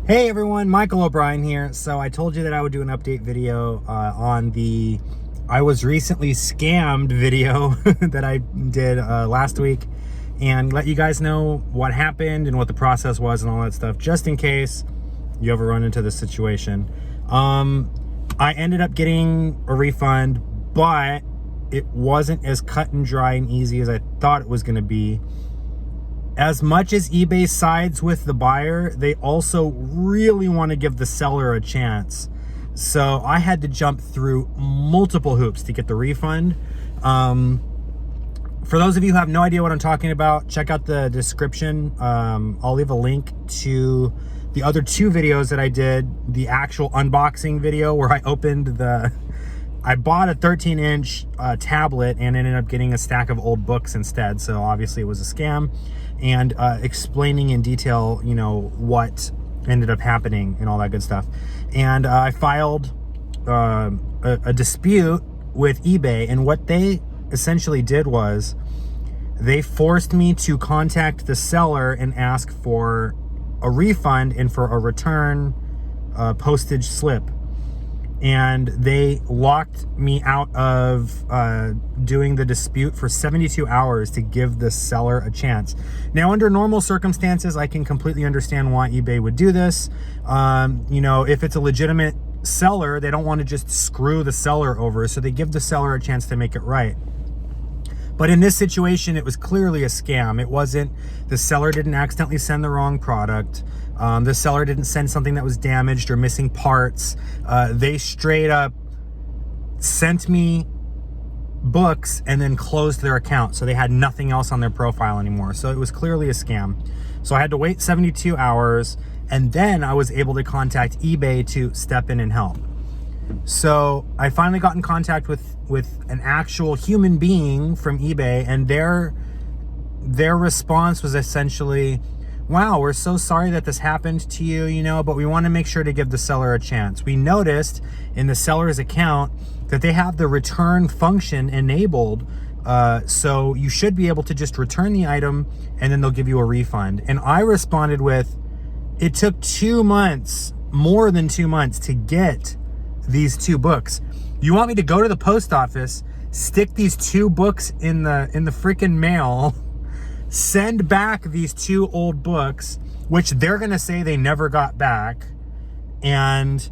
Hey everyone, Michael O'Brien here. So I told you that I would do an update video on the I was recently scammed video that I did last week, and let you guys know what happened and what the process was and all that stuff, just in case you ever run into this situation. I ended up getting a refund, but it wasn't as cut and dry and easy as I thought it was going to be. As much as eBay sides with the buyer, they also really want to give the seller a chance. So I had to jump through multiple hoops to get the refund. For those of you who have no idea what I'm talking about, check out the description. I'll leave a link to the other two videos that I did. The actual unboxing video where I opened I bought a 13-inch tablet and ended up getting a stack of old books instead. So obviously it was a scam, and explaining in detail, you know, what ended up happening and all that good stuff. And I filed a dispute with eBay, and what they essentially did was they forced me to contact the seller and ask for a refund and for a return postage slip. And they locked me out of doing the dispute for 72 hours to give the seller a chance. Now, under normal circumstances, I can completely understand why eBay would do this. You know, if it's a legitimate seller, they don't want to just screw the seller over, so they give the seller a chance to make it right. But in this situation, it was clearly a scam. It wasn't, the seller didn't accidentally send the wrong product. The seller didn't send something that was damaged or missing parts. They straight up sent me books and then closed their account. So they had nothing else on their profile anymore. So it was clearly a scam. So I had to wait 72 hours, and then I was able to contact eBay to step in and help. So I finally got in contact with an actual human being from eBay, and their response was essentially, wow, we're so sorry that this happened to you, you know, but we want to make sure to give the seller a chance. We noticed in the seller's account that they have the return function enabled, so you should be able to just return the item and then they'll give you a refund. And I responded with, it took 2 months, more than 2 months, to get these 2 books. You want me to go to the post office, stick these 2 books in the freaking mail, send back these 2 old books, which they're gonna say they never got back, and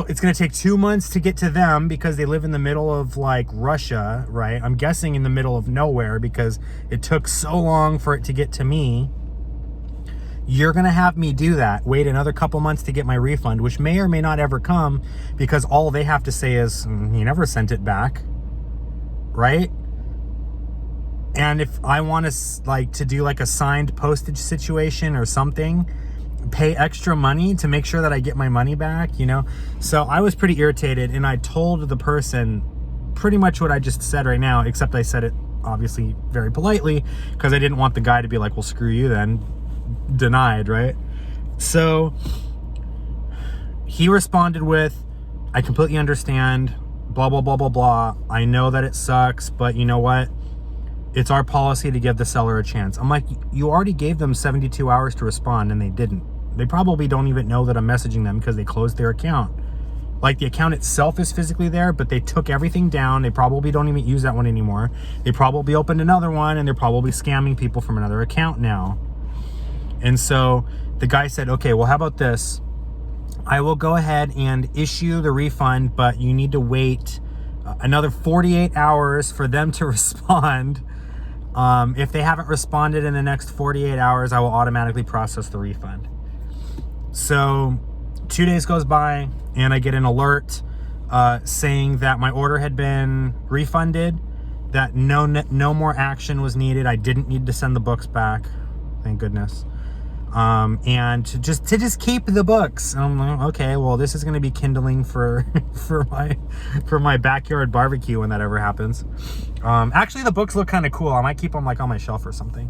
it's gonna take 2 months to get to them because they live in the middle of like Russia, right? I'm guessing in the middle of nowhere because it took so long for it to get to me. You're gonna have me do that, wait another couple months to get my refund, which may or may not ever come, because all they have to say is, you never sent it back, right? And if I want to do like a signed postage situation or something, pay extra money to make sure that I get my money back, you know? So I was pretty irritated, and I told the person pretty much what I just said right now, except I said it obviously very politely because I didn't want the guy to be like, well, screw you then. Denied, right? So he responded with, I completely understand, blah, blah, blah, blah, blah. I know that it sucks, but you know what? It's our policy to give the seller a chance. I'm like, you already gave them 72 hours to respond and they didn't. They probably don't even know that I'm messaging them because they closed their account. Like, the account itself is physically there, but they took everything down. They probably don't even use that one anymore. They probably opened another one, and they're probably scamming people from another account now. And so the guy said, okay, well, how about this? I will go ahead and issue the refund, but you need to wait another 48 hours for them to respond. If they haven't responded in the next 48 hours, I will automatically process the refund. So 2 days goes by, and I get an alert saying that my order had been refunded, that no more action was needed. I didn't need to send the books back, thank goodness. And to just keep the books. And I'm like, okay, well, this is going to be kindling for my backyard barbecue when that ever happens. Actually, the books look kind of cool. I might keep them like on my shelf or something.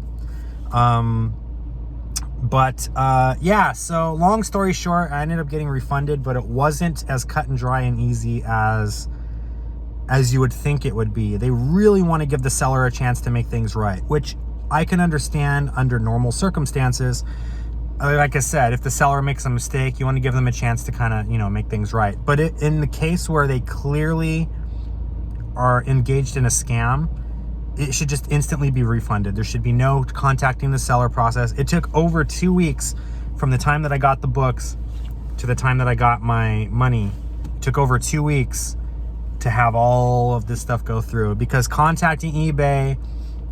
Yeah, so long story short, I ended up getting refunded, but it wasn't as cut and dry and easy as you would think it would be. They really want to give the seller a chance to make things right, which I can understand under normal circumstances. like I said, if the seller makes a mistake, you want to give them a chance to kind of, you know, make things right. But in the case where they clearly are engaged in a scam, it should just instantly be refunded. There should be no contacting the seller process. It took over 2 weeks from the time that I got the books to the time that I got my money. It took over 2 weeks to have all of this stuff go through, because contacting eBay,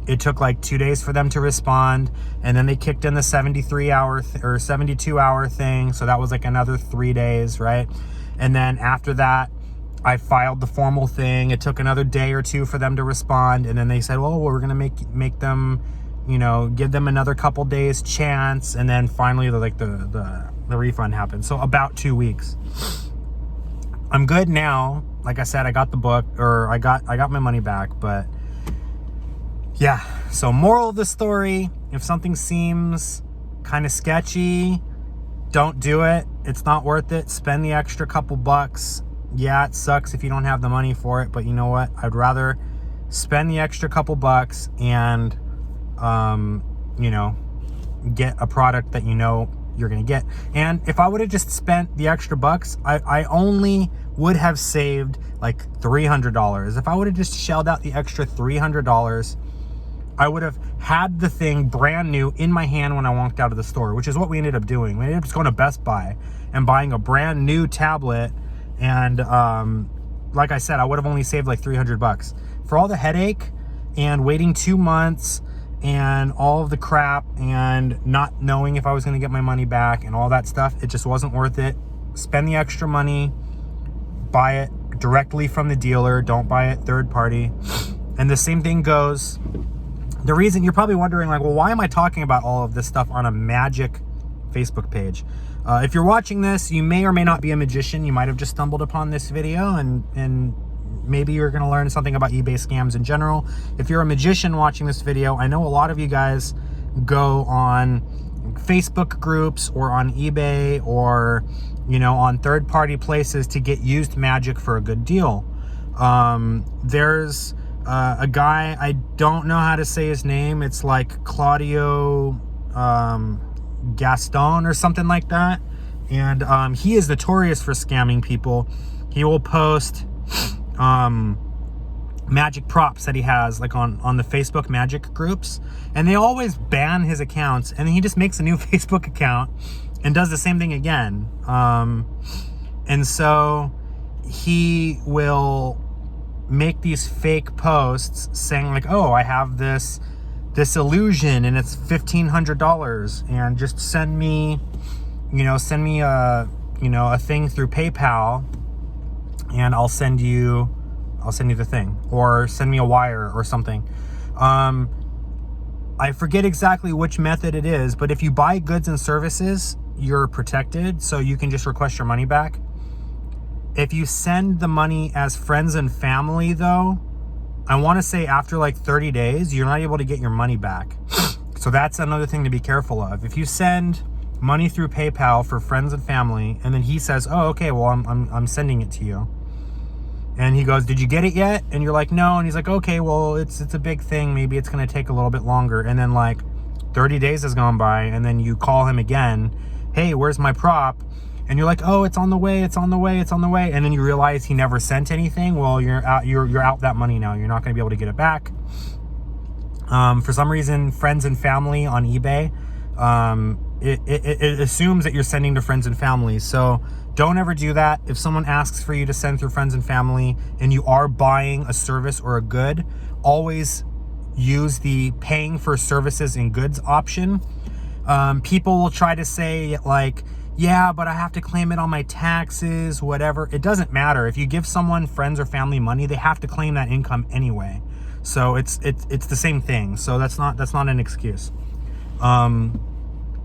it took like 2 days for them to respond, and then they kicked in the 73-hour or 72-hour thing, so that was like another 3 days, right? And then after that, I filed the formal thing. It took another day or two for them to respond, and then they said, well, we're gonna make them, you know, give them another couple days chance, and then finally the refund happened. So about 2 weeks. I'm good now. Like I said, I got the book, or I got my money back. But yeah, so moral of the story, if something seems kind of sketchy, don't do it. It's not worth it. Spend the extra couple bucks. Yeah, it sucks if you don't have the money for it, but you know what? I'd rather spend the extra couple bucks and, you know, get a product that you know you're gonna get. And if I would have just spent the extra bucks, I only would have saved like $300. If I would have just shelled out the extra $300, I would have had the thing brand new in my hand when I walked out of the store, which is what we ended up doing. We ended up just going to Best Buy and buying a brand new tablet. And like I said, I would have only saved like $300 for all the headache and waiting 2 months and all of the crap and not knowing if I was going to get my money back and all that stuff. It just wasn't worth it. Spend the extra money, buy it directly from the dealer. Don't buy it third party. And the same thing goes. The reason you're probably wondering, like, well, why am I talking about all of this stuff on a magic Facebook page? If you're watching this, you may or may not be a magician. You might have just stumbled upon this video and maybe you're going to learn something about eBay scams in general. If you're a magician watching this video, I know a lot of you guys go on Facebook groups or on eBay or, you know, on third-party places to get used magic for a good deal. There's a guy, I don't know how to say his name. It's like Claudio Gaston or something like that. And he is notorious for scamming people. He will post magic props that he has like on the Facebook magic groups, and they always ban his accounts, and then he just makes a new Facebook account and does the same thing again. And so he will make these fake posts saying like, oh, I have this illusion and it's $1,500, and just send me a thing through PayPal and I'll send you the thing, or send me a wire or something. I forget exactly which method it is, but if you buy goods and services, you're protected, so you can just request your money back. If you send the money as friends and family, though, I want to say after like 30 days, you're not able to get your money back. So that's another thing to be careful of. If you send money through PayPal for friends and family, and then he says, oh, okay, well, I'm sending it to you. And he goes, did you get it yet? And you're like, no. And he's like, okay, well, it's a big thing. Maybe it's going to take a little bit longer. And then like 30 days has gone by, and then you call him again. Hey, where's my prop? And you're like, oh, it's on the way. And then you realize he never sent anything. Well, you're out that money now. You're not going to be able to get it back. For some reason, friends and family on eBay, it assumes that you're sending to friends and family. So don't ever do that. If someone asks for you to send through friends and family and you are buying a service or a good, always use the paying for services and goods option. People will try to say like, yeah, but I have to claim it on my taxes, whatever. It doesn't matter. If you give someone friends or family money, they have to claim that income anyway. So it's the same thing. So that's not an excuse. And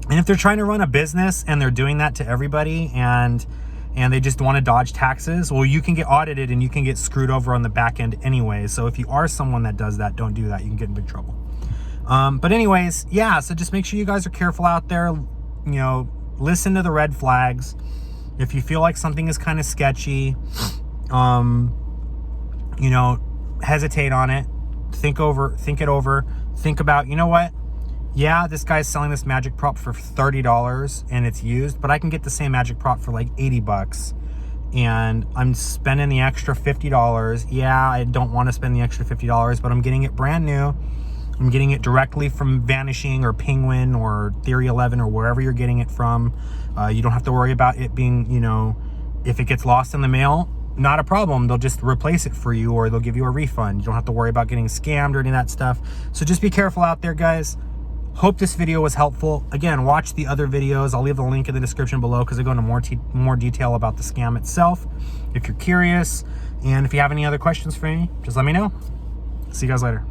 if they're trying to run a business and they're doing that to everybody and they just want to dodge taxes, well, you can get audited and you can get screwed over on the back end anyway. So if you are someone that does that, don't do that. You can get in big trouble. But anyways, yeah, so just make sure you guys are careful out there. You know, listen to the red flags. If you feel like something is kind of sketchy, you know, hesitate on it. Think it over. Think about, you know what? yeah, this guy's selling this magic prop for $30 and it's used, but I can get the same magic prop for like 80 bucks. And I'm spending the extra $50. Yeah, I don't want to spend the extra $50, but I'm getting it brand new. I'm getting it directly from Vanishing or Penguin or Theory 11 or wherever you're getting it from. You don't have to worry about it being, you know, if it gets lost in the mail, not a problem. They'll just replace it for you or they'll give you a refund. You don't have to worry about getting scammed or any of that stuff. So just be careful out there, guys. Hope this video was helpful. Again, watch the other videos. I'll leave the link in the description below because I go into more detail about the scam itself if you're curious. And if you have any other questions for me, just let me know. See you guys later.